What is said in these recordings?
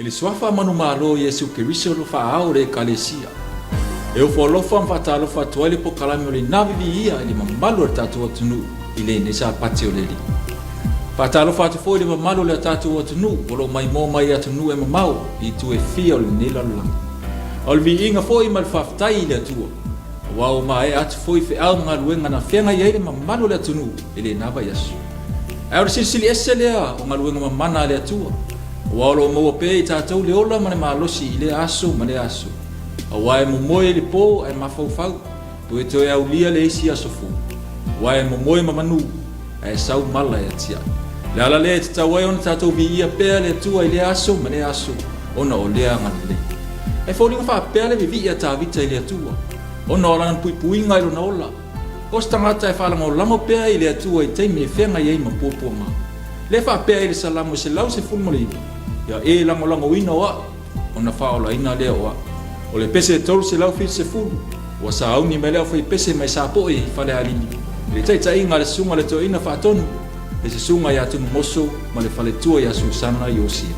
Ele swafa manu malo Yesu Keriso lo fa au le kalesia. E o folofa mfata lo fa toile po kalami le na Vivi'i Ia ele mamalo le tatu atunu ile ne sa pati o leli. Fata lo fa tu foi le mamalo le tatu atunu polo mai mo mai atunu e mamau I tu e fia o le nela lo. O le Vivi'i Ia foi mal faftai le tua. Wa o mai atu foi fe au nga luenga na fenga ia le mamalo le atunu ile na ba Yesu. Ai o silsili eselea o nga luenga mamana le tua. Walo mo pe tatou le ola mane malosi ile aso mane aso. Awai mo moe le po e mafau po e toe au lia le isi aso fu. Wai mo moe mamanu e sau mala e tia. Le ala le te tawai ona tatou Vivi'i Ia pea le tua ile aso mane aso ona o lea ngale. E fōlinga wha pea le Vivi'i Ia ta vita ile atua. Ona o langan pui puinga ilo na ola. Os tangata e whalanga o lamo pea ile atua I teimi e whenga iei ma pōpōma. Le wha pea ile salamo se lau se fulmolivi. Ya e lango wina wa ona faola ina lea wa o le pese tolu se lau fil se fulu wa sa auni me lea foi pese mai sa po e fale alini le tai inga le sunga le to ina fa tonu le se sunga ya tunu moso ma le fale tua ya susana yosia.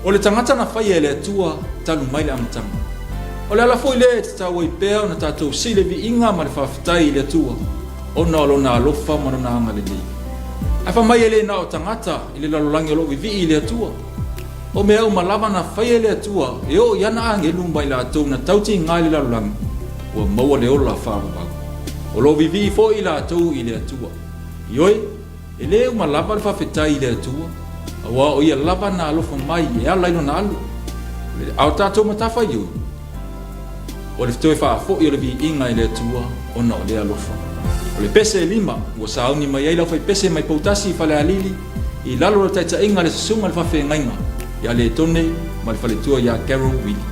O le tangata na whai ele atua talu mai le amatanga. O le ala foi le te tau i pēo na tātou si le Vivi'i Ia ma le whawhitai le atua. O na alo na alofa ma na anga le nei. A wha mai ele na o tangata i le lalolangi o lo Vivi'i le atua. O me au malava na whai ele atua e o iana ange lumba i la atou na tauti ngai le lalolangi. Ua maua le ola whawabau. O lo Vivi'i fo i la atou i le atua. Ioi, Ele uma lava le whawhetai le atua. Awa o ia lava na alofa mai e ala ino na alu. Au tātou matafa iu. O le fitoe whaafo i o le Vivi'i Ia i le atua ona o le alofa. O le pese e lima, ua sauni mai ai lau fai pese mai pautasi i whale alili i lalo le taitainga le sasunga le whawhengainga i ale tone ma le whaletua ia Carol Willie.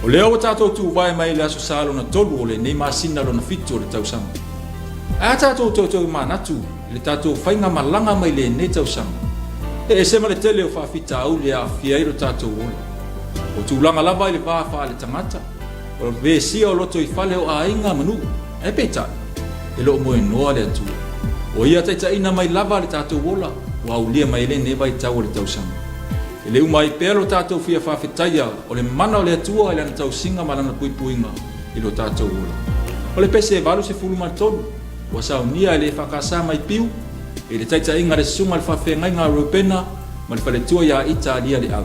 O leo o tātou tu vai mai le aso salo na tolu o le nei masina lo na fitu o le tausanga. A tātou tau manatu le tātou whainga malanga mai le nei tausanga. E sema le tele o whawhita au le a fiairo tātou ole. O tūlanga lava i le whawha le tangata. O le sia o loto i whale o a inga manu. E petai. E lo moe noa le atu. O ia taita ina mai lava le tātou ola. Wa ulia mai le ne vai tau o le tausanga. E leu mai pēro tātou fia whawhetaia o le mana o le atua i lana tau singa malana puipuinga i lo tātou ola. O le pese e valu se fulu matonu, wa sao nia e le whakasa mai piu, e le taita inga le sunga le whawhengai ngā rupena, ma le whaletua ia Italia le au.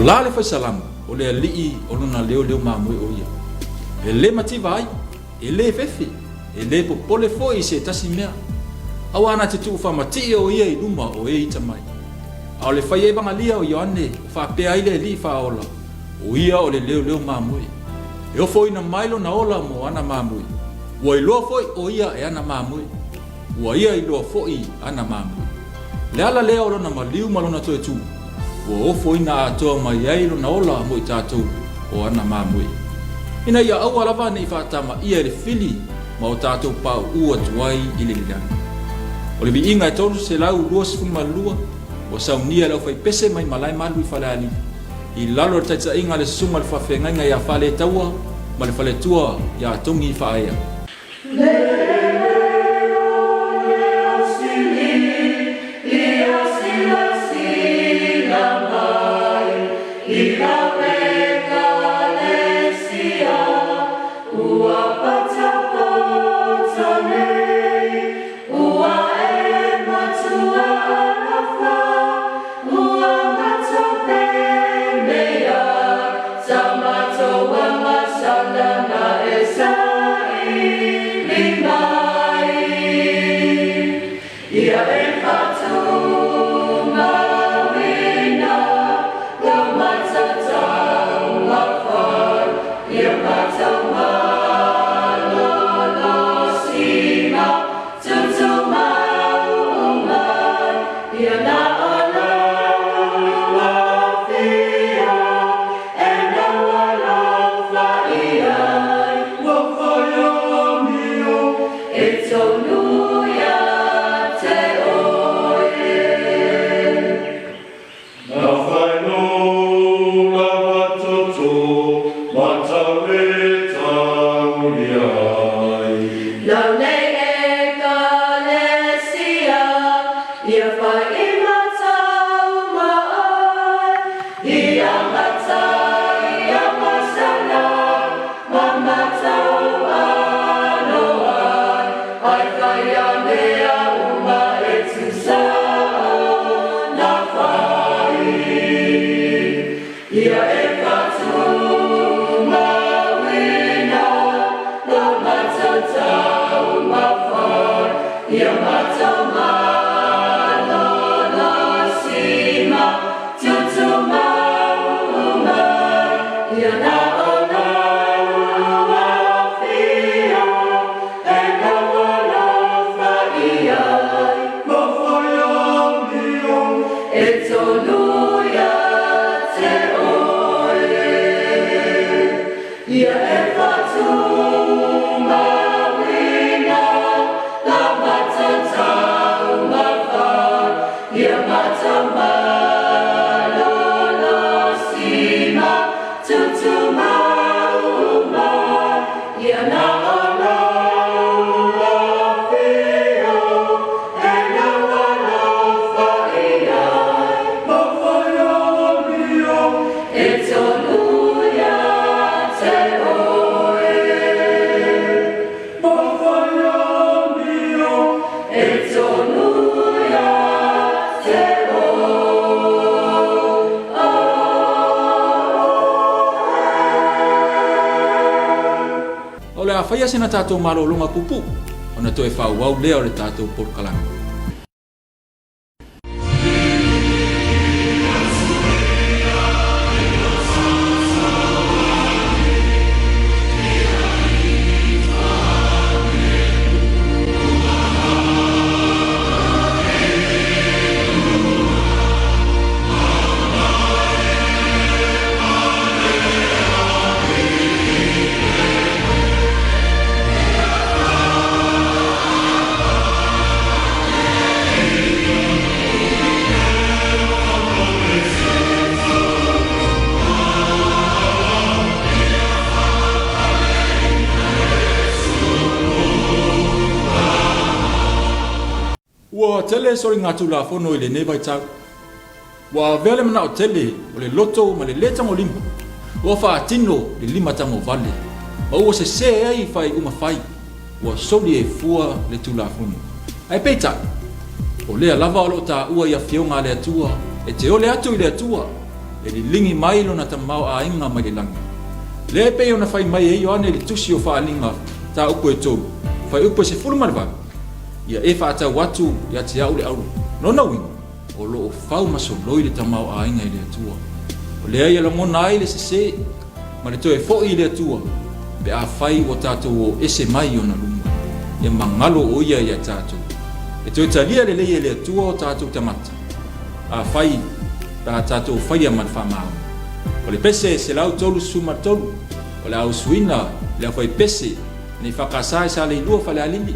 la le faisalanga o le alii o lona leo mamui o ia e le mativa ai e le fefe e le popole foi se tasi mea au ana te tu famati o ia I luma o e ita mai au le fai e bangalia o Ioane fa pe ai le li fa ola o ia o le leo mamui e o foi na mailo na ola mo ana mamui o I lo foi o ia e ana mamui o ia I lo foi ana mamui le ala le o lona maliu malona to tu o foi na to mai ai lo na ola mo I tatu o ana mamui ina ia au alava nei fa tama ia le fili ma o tatu pa ua tuai I le lilanga o le viinga e tolu se lau luas fumalua o saunia lau fai pese mai malai malu I falani I lalo le taita inga le sunga le whawhenga ia whale taua ma le whale tua ia tongi I whaea Whaia sena tātou marolonga pupu, ona toi whauau leo le tātou porkalanga. Tele sori ngatu la fono ile neva tau wa vele mana o tele o le loto ma le leta mo limba o fa tino le lima tango vale o se ai fai uma fai o soli e fua le tula fono ai peta o le lava o ta ua ia fionga le atua e te ole atu ile atua e li lingi mai lona tamau a inga mai langi. Le pe ona fai mai e ane li tusi o whaalinga ta upo e tōu. Fai upo se fulu marwa. Ia e whaata watu ia te au le auru. Nona winga, o lo o whau maso loi le tamau a inga i le atua. O lea ia langona ai le se, ma le toe fo i le atua. Be a fai o tātou o ese mai ona lunga. Ia mangalo o ia ia tātou. E toi talia le leia le atua o tātou tamata. A fai, ta tātou fai a man whamau. O le pese se lau tolu sumar tolu. O le au suina, le fai pese, ni whakasai sa le ilua fale alili.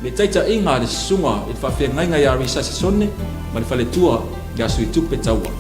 Le taita inga le sunga, e whawhia ngainga ia risa se sone, ma le fale tua, le asu i tupe taua.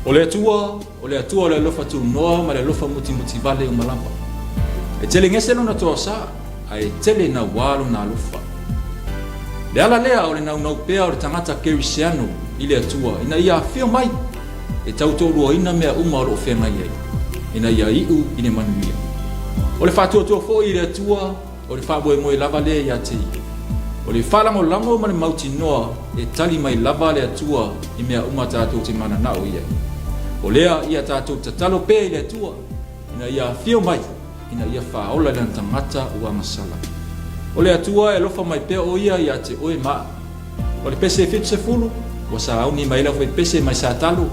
O le atua o le lofa tu noa ma le lofa muti vale o malapa. E tele ngese lona toa sa, ai tele na walo na lofa. Le ala lea o le nau pea o le tangata kerisiano i le atua, ina ia fio mai, e tautorua ina mea uma o lo whenga iei, ina ia iu i ne manuia. O le whatua tua fo i le atua, o le whaboe moe lava lea ia te i. O le whalango lango ma le mauti noa, e tali mai lava le atua i mea uma tātou te mana nao iei. O lea ia tātou tatalo pea i le atua, ina ia fio mai, ina ia whaola le tangata uanga sala. O le atua e lofa mai pea o ia te oe maa. O le pese e fitu se fulu, wa sa auni mai lau fai pese mai sa talo,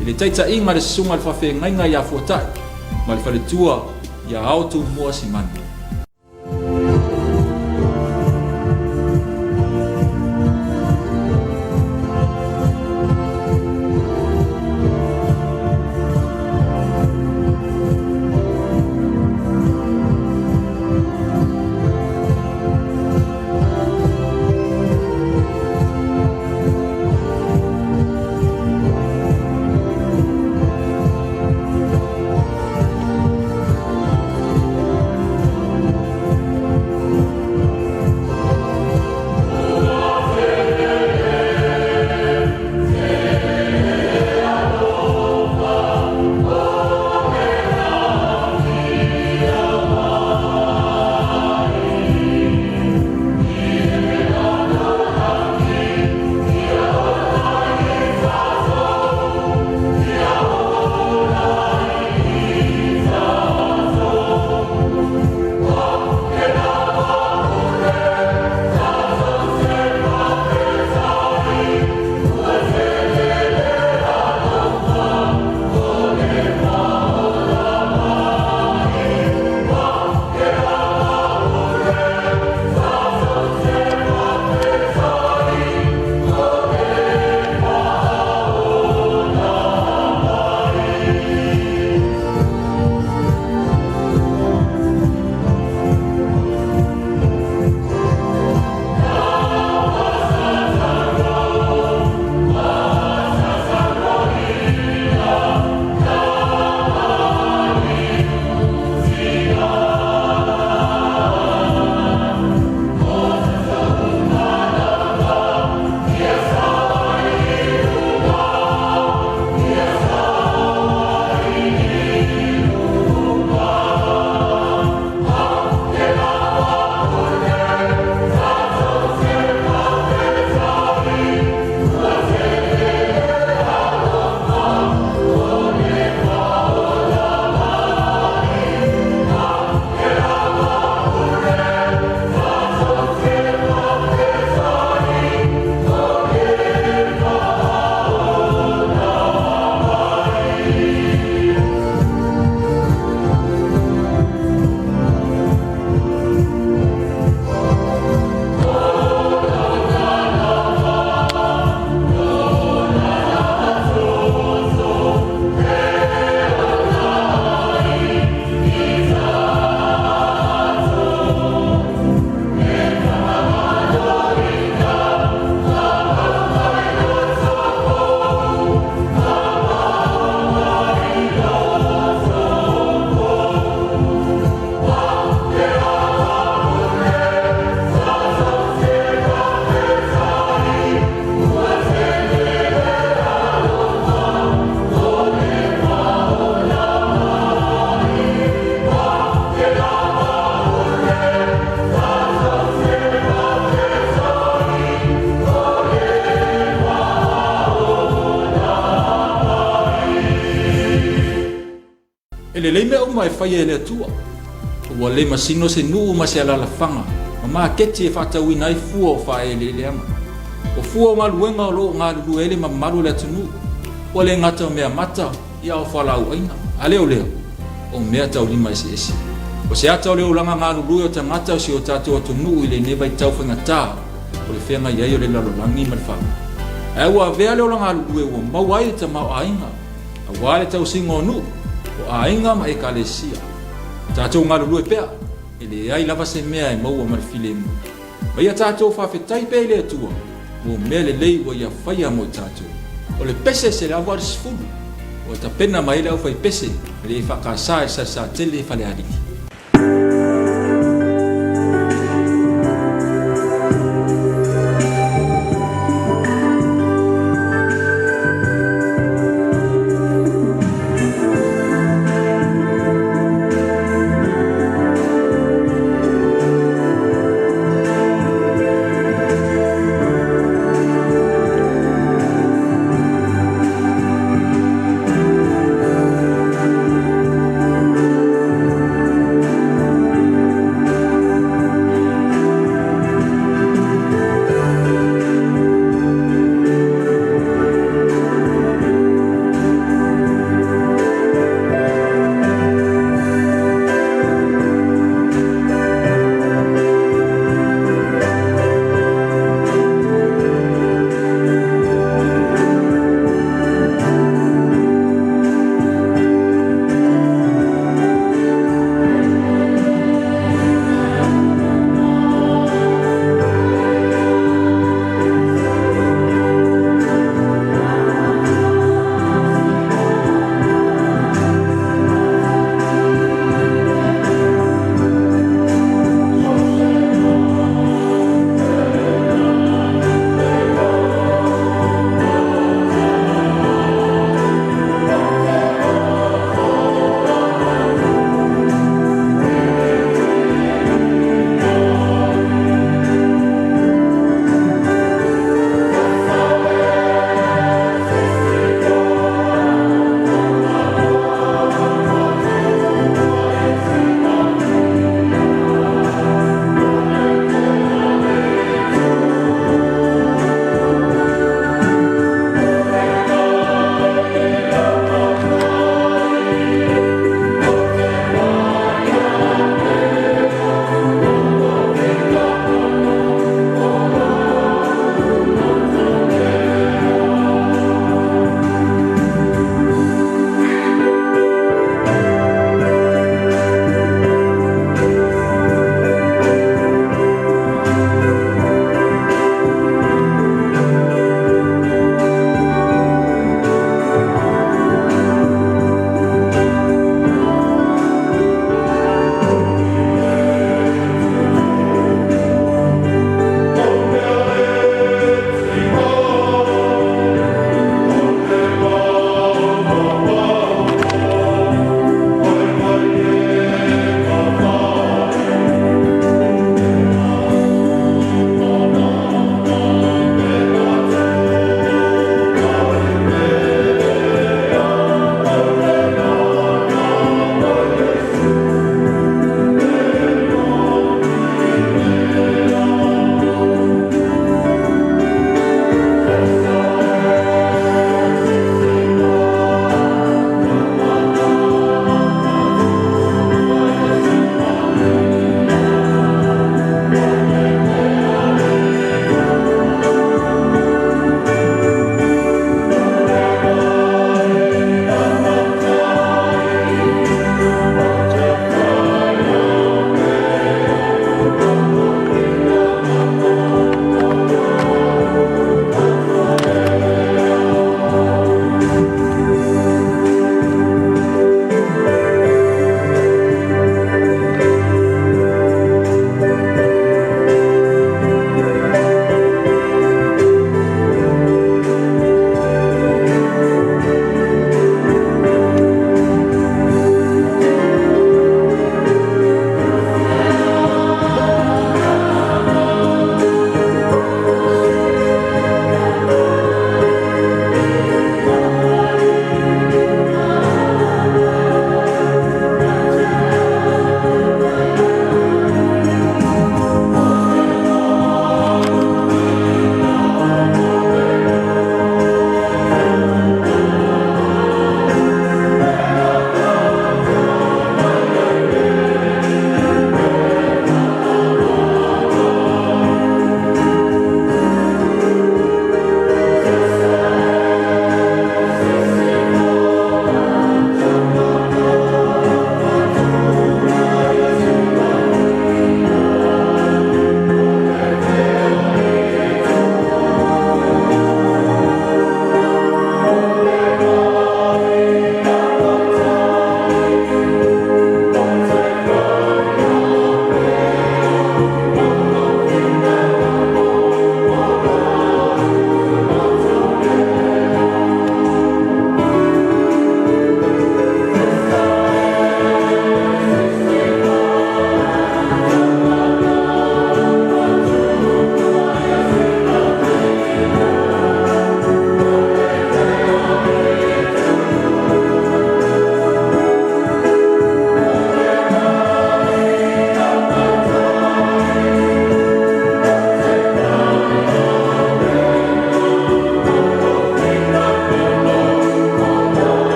i le taita inga le sunga le whawhi ngainga ia fuatai, ma le whale tua ia autu mua si mani. Ele le mea uma e whai e le atua. Ua le masino se nuu ma se alala whanga. Ma maa keti e whatau inai fua o whae le leanga. O fua o ngā luenga o loo ngā lulu ele ma maru le atunu. Ua le ngata o mea mata ia o whalau aina. A leo leo. O mea tau lima ese ese. O se atau leo langa ngā lulu o tangata o si o tātou atunu i le neva i tau whainga tā. O le whenga iai o le lalolangi ma le whanga. E ua vea leo langa lulu e ua mawai e ta mau ainga. A wale tau singo o nuu. O ainga ma e kalesia. Tātou ngā lulu e pea. E le ai lava se mea e maua ma le file mu. Ma ia tātou whawhetai pe le atua. Mo mea le lei wa ia whaia mo tātou. O le pese se le awa le sifunu. O ta pena mai le au whai pese. Le e whakasa e sa tele whale ariki.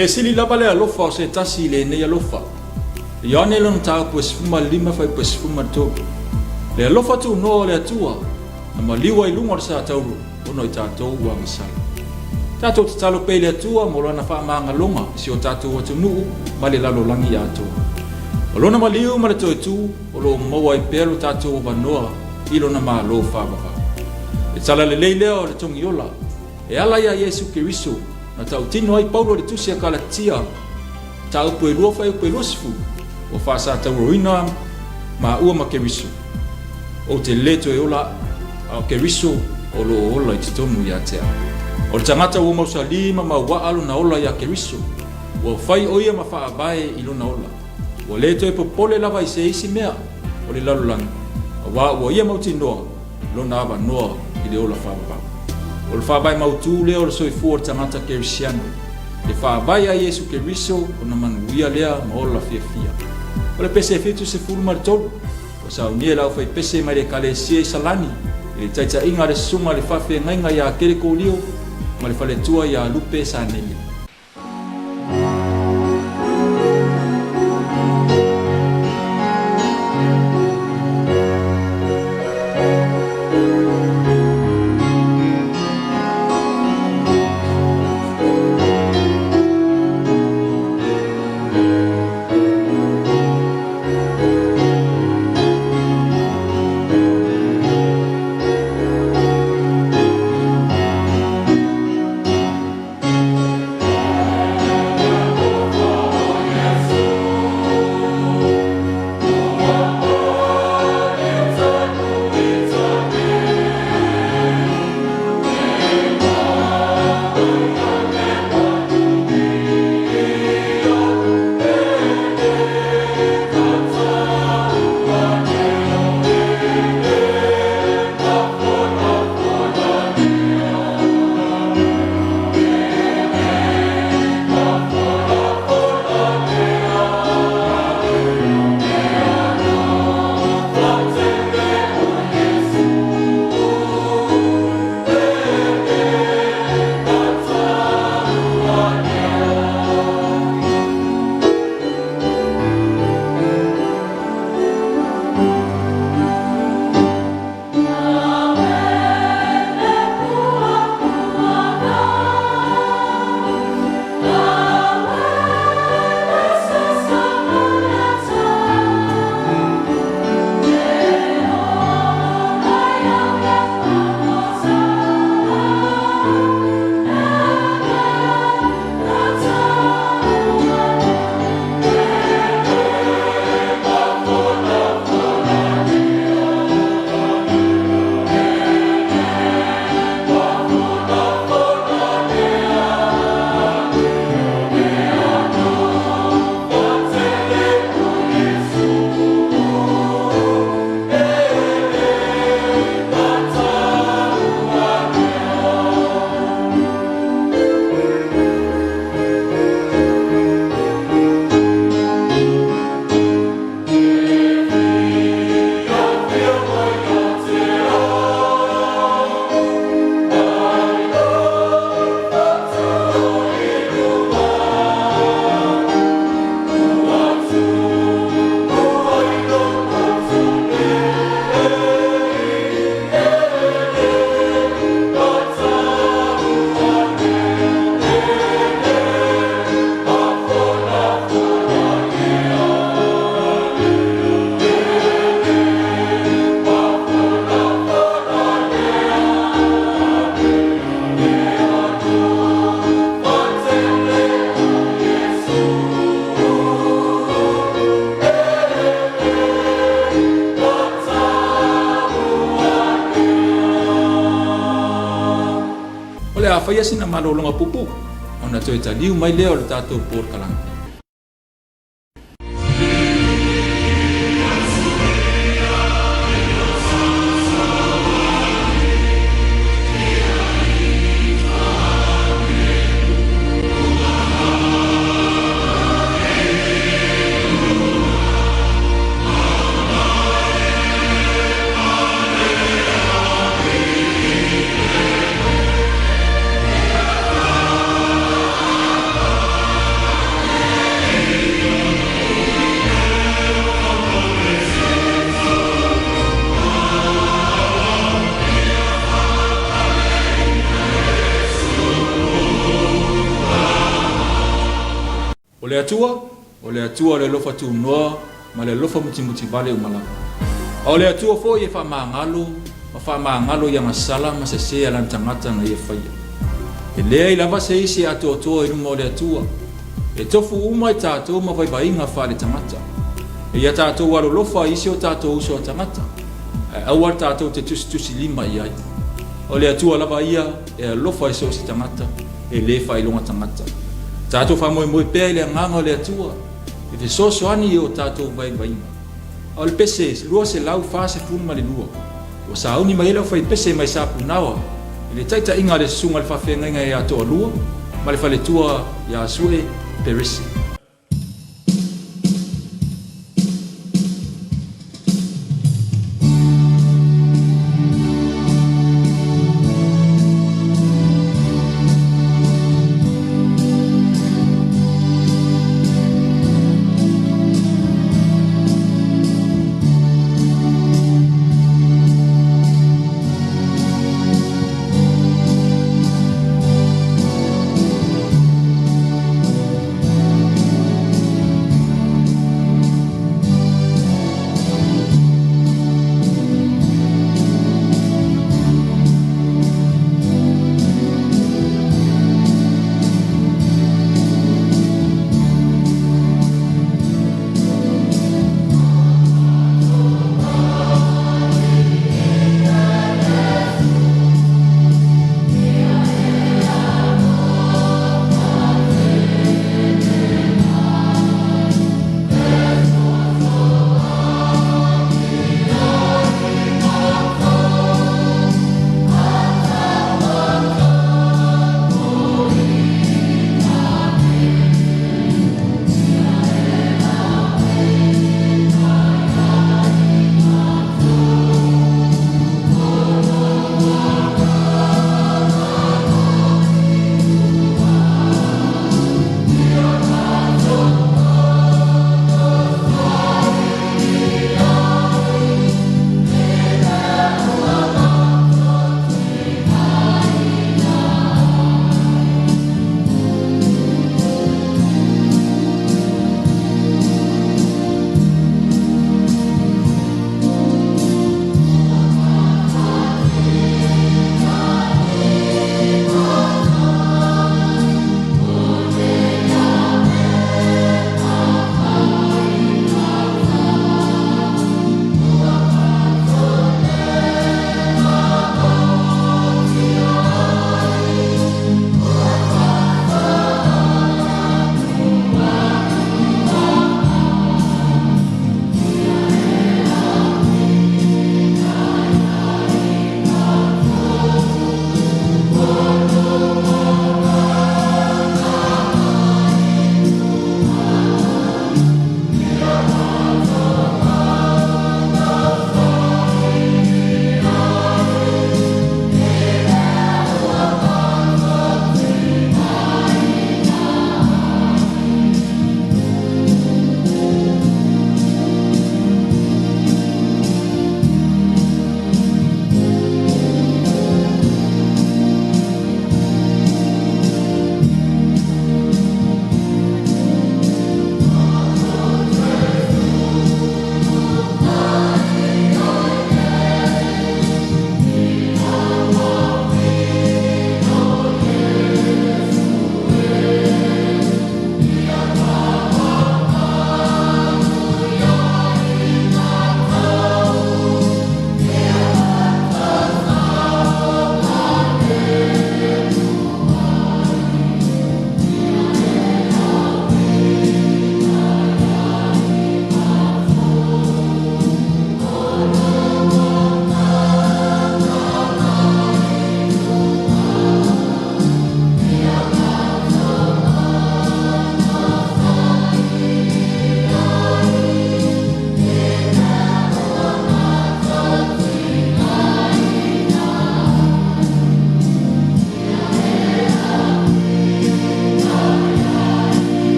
le sili lava le alofa o se tasi le nei alofa. Ia ne lona tā puesifuma lima fai puesifuma tō. Le alofa tu no le atua, na maliwa I lunga o sa tauru, ono I tātou ua misala. Tātou te talo pei le atua, mo lona wha maanga longa, si o tātou atu nuu, ma le lalo langi atua. O lona maliu ma le toi tū, o lo maua I pēro tātou o vanoa, I lona maa lo whāwaha. E tala le leilea o le tongi ola, e ala ia Yesu Kiriso, na tau tino ai Paulo le tusi a kalatia, ta upu e lua whai upu e losifu, o whasa tauroina ma ua ma Kiriso. O te leto e ola, a Kiriso, o lo ola I te tonu ia tea. O le tangata ua mausa lima ma ua alo na ola ia Kiriso, o whai oia ma wha abae I lona ola. O leto e popole lava I se isi mea, o le lalulangi. O wa ua ia mauti noa, lona ava noa I le ola whaababa. O le whaabai mautu lea o le soifua o le tangata Kerisiano. Le whaabai a Yesu Keriso o na manuia lea ma ola fia fia. O le pese e fitu se furu ma le tolu. O sa unia lau fai pese mai le kalesia I salani. I le taita inga le sunga le whawhi ngainga ia kere kōlio. Ma le whale tua ia lupe sa nele. Whaia sina malolonga pupu, ona toi taliu mai leo le tātou pōr kalanga. le atua le lofa tu noa ma le lofa muti vale umala o le atua fo ye fa mangalo ya masala ma se ala tangata na ye fa e le lava se isi atoto i mo le atua e tofu uma tato ma vai inga fa le tangata e ya tato walo lofa isi o tato uso tangata awar tato te tusi lima ia o le atua lava ia e lofa iso si tangata e le fa ilonga tangata tato fa mo pe le nganga le atua e te so ani o tato vai o le pese lua se lau fa se fun ma le lua o sa uni mai le fa pese mai sa punawa le taita inga le sunga le fa fenga inga ya to lua ma le fa le tua ya sue perisi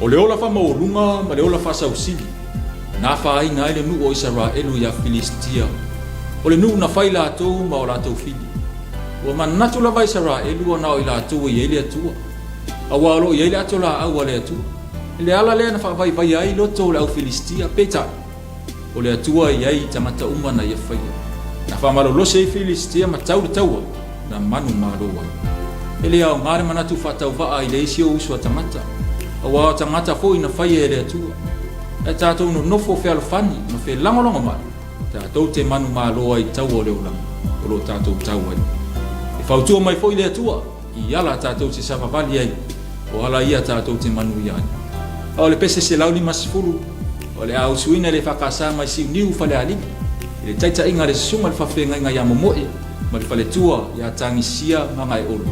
O le ola fa maurunga ma le ola fa sausili. Na fa ai na le nu o Israelu ia Filistia. O le nu na fai la tau ma o la tau fili. O manatu la vai Israelu o na o ila tau i ele atua. Awalo i ele atua la au ale atua. Le ala le na fa vai vai ai loto le au Filistia peta. O le atua i ai tangata uma na ia fai. Na fa malo lo se Filistia ma tau le taua na manu malo ai. Ele au ngare manatu fa tau va ai le isi o usua tangata. Awa tangata fo ina fai ele atua. E tātou no nofo fe alfani, no fe langolonga mai. Tātou te manu malo ai tau o leo lang. O lo tātou tau ai. E whautua mai fo i le atua. I ala tātou te savavali ai. O ala ia tātou te manu i ai. O le pese se lauli masifuru. O le au suina le whakasa mai si niu fale aliki. Le taita inga le sunga le whawhenga inga ia momoe. Ma le fale tua ia tangisia mangai olu.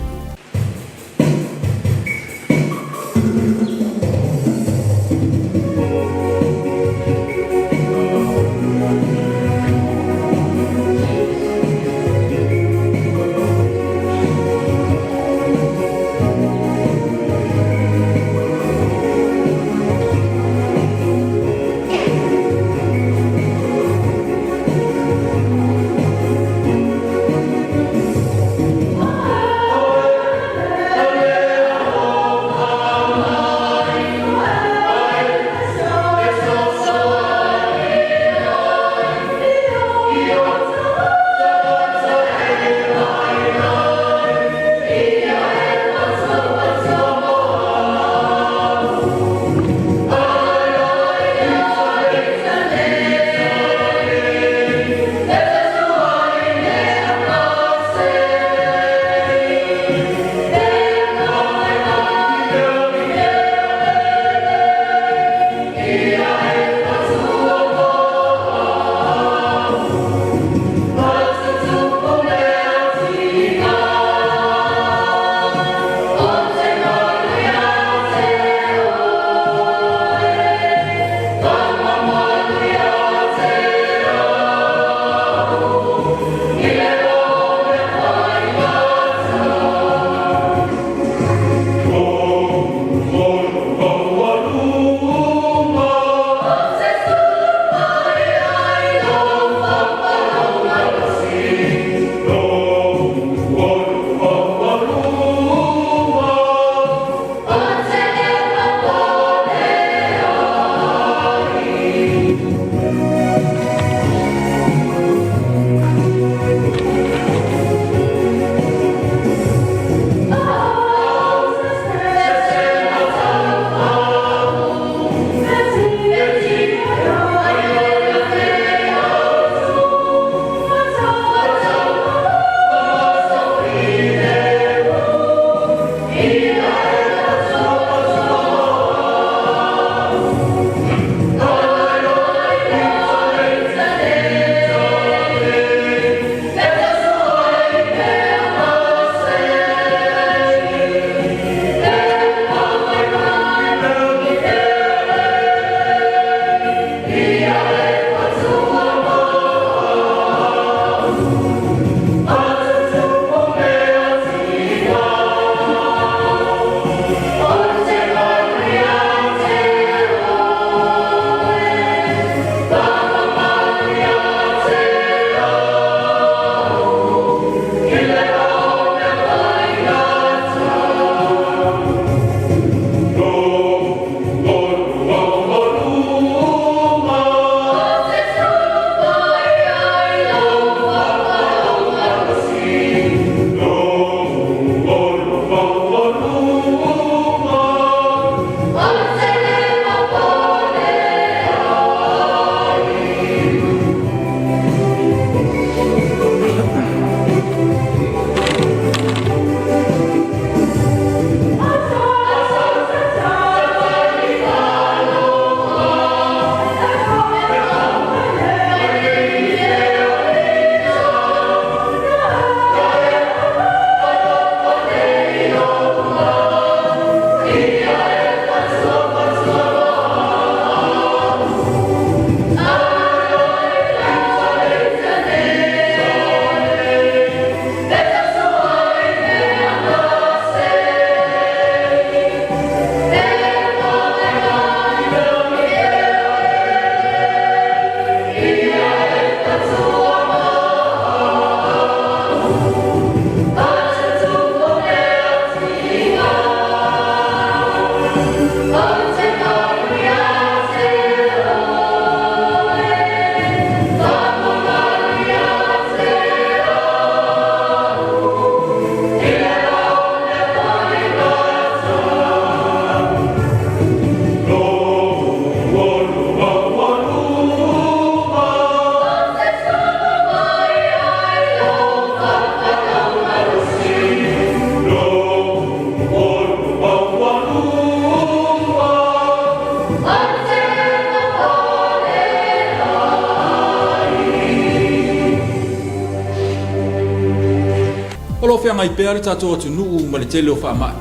Olo fea ngai pea le tatou atu nuu ma le tele o whaamai.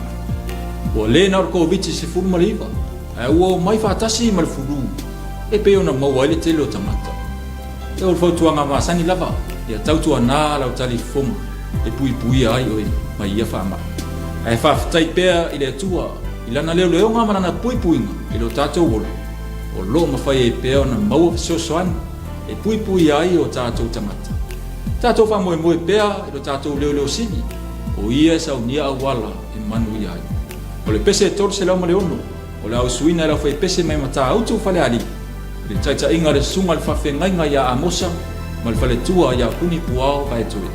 Ua le na orko viti se furu ma le iwa. E ua mai whaatasi ma le furu. E peo na maua ele tele o tamata. E ol fautuanga maasani lava. Ia tautua nā lau tali fonga. E pui pui ai oi mai ia whaamai. E whaafitai pea i le atua. I lana leo leo ngā manana pui puinga. I lo tatou wolo. O lo mawhai e pea na maua sosoani. E pui pui ai o tatou tamata. Tatou wha moe moe pea i lo tatou leo leo sini. O ia sa unia awala e manu i ai. O le pese e tolu se lau ma le ono. O le au suina lau fai pese mai mata autu fale ali. Le taita inga le sunga le whawhengainga ia amosa. Ma le fale tua ia kuni puao ka e tue.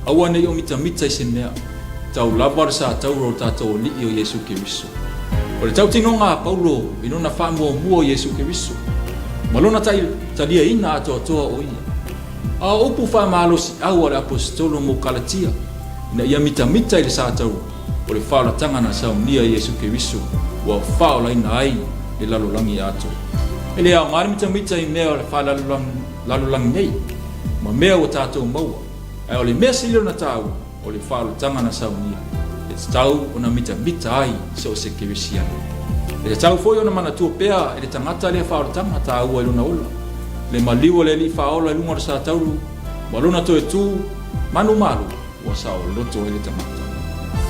Aua nei o mita i se mea. Tau lava sa tau ro tatou li o Yesu Kiriso. O le tau tino ngā Paulo inona wha mua o Yesu Kiriso. Malona talia ina ato atoa o ia. A opu wha malo si au ale apostolo mo Kalatia. Ina ia mita i le sa tau. O le whaalatanga na saunia Yesu Kiriso. Wa whaola ina ai le lalolangi ato. Ele au ngāre mita i mea o le whaalalolangi nei. Ma mea o tatou maua. Ai o le mea silo na tau, o le whaalatanga na saunia. E tau o na mita ai se o se Kirisiana. E te tau foi o na manatua pea e le tangata le whaalatanga tau ai luna ola. Le maliwa le li whaola e lunga sa tauru, walona to e tu, manu malu, wa sa o loto e le tangata.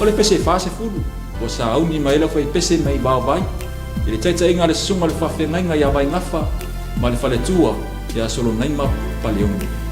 O le pese whaase fulu, wa sa auni maela fai pese mai bao vai. E le taita inga le sunga le whawhengainga ia vai ngafa, ma le whale tua e a solo naima paleungu.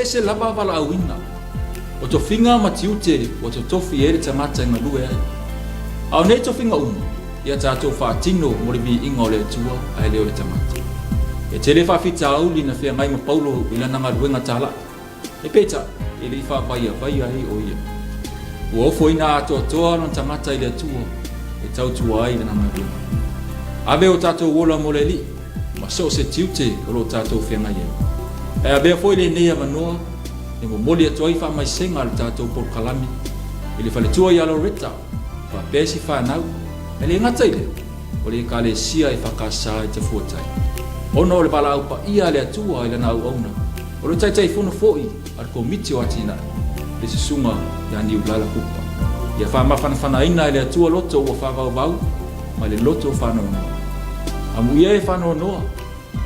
Ese lava vala awina. O to finga matiute o to tofi ere tangata inga lue ai. Au nei to finga ia tatou whaatino mo le Vivi'i Ia o le atua ai leo le tangata. E tele whawhita auli na whia ngai ma Paulo i lana ngā ruenga tāla. E peta, e li whawhai ai o ia. Ua ofo ina atoa no tangata i le atua e tautua ai lana ngā ruenga. Ave o tatou wola mo le li, ma so se tiute o lo tatou whia ngai ai. E abea foi le nea manoa, e mo moli atua i wha mai senga le tatou por kalami, i le whaletua i alo reta, wha pesi whanau, e le ngata i le, o le ka le sia e whakasa i te fuatai. Ono o le bala au pa ia le atua i lana au auna, o le taitai fono foi, ar komiti o atina, le sisunga i ani ulala kupa. Ia wha mawhanawhana ina i le atua loto o whawau, ma le loto o whanau noa. Amu ia e whanau noa,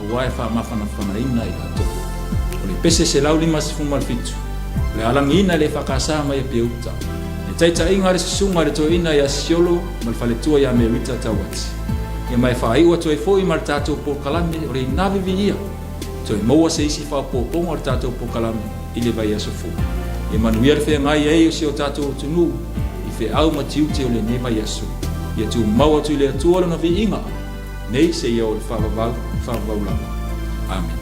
o wai wha mawhanawhana ina i atua. O le pese se lau lima se fumal fitu. Le alangi ina le whakasa mai e peuta. Le taita inga le sisunga le to ina i asiolo ma le whaletua i Amerita tawati. Ia mai whaaiua to e foi ma le tātou por kalame o le ina Vivi'i Ia. To e maua se isi whaopoponga o le tātou por kalame i le vai asofu. Ia manuia le whea ngai e o si o tātou tunu i whe au ma tiute o le ne vai aso. Ia tu maua tu le atua na Vivi'i Ia. Nei se ia o le whawawau lama. Amen.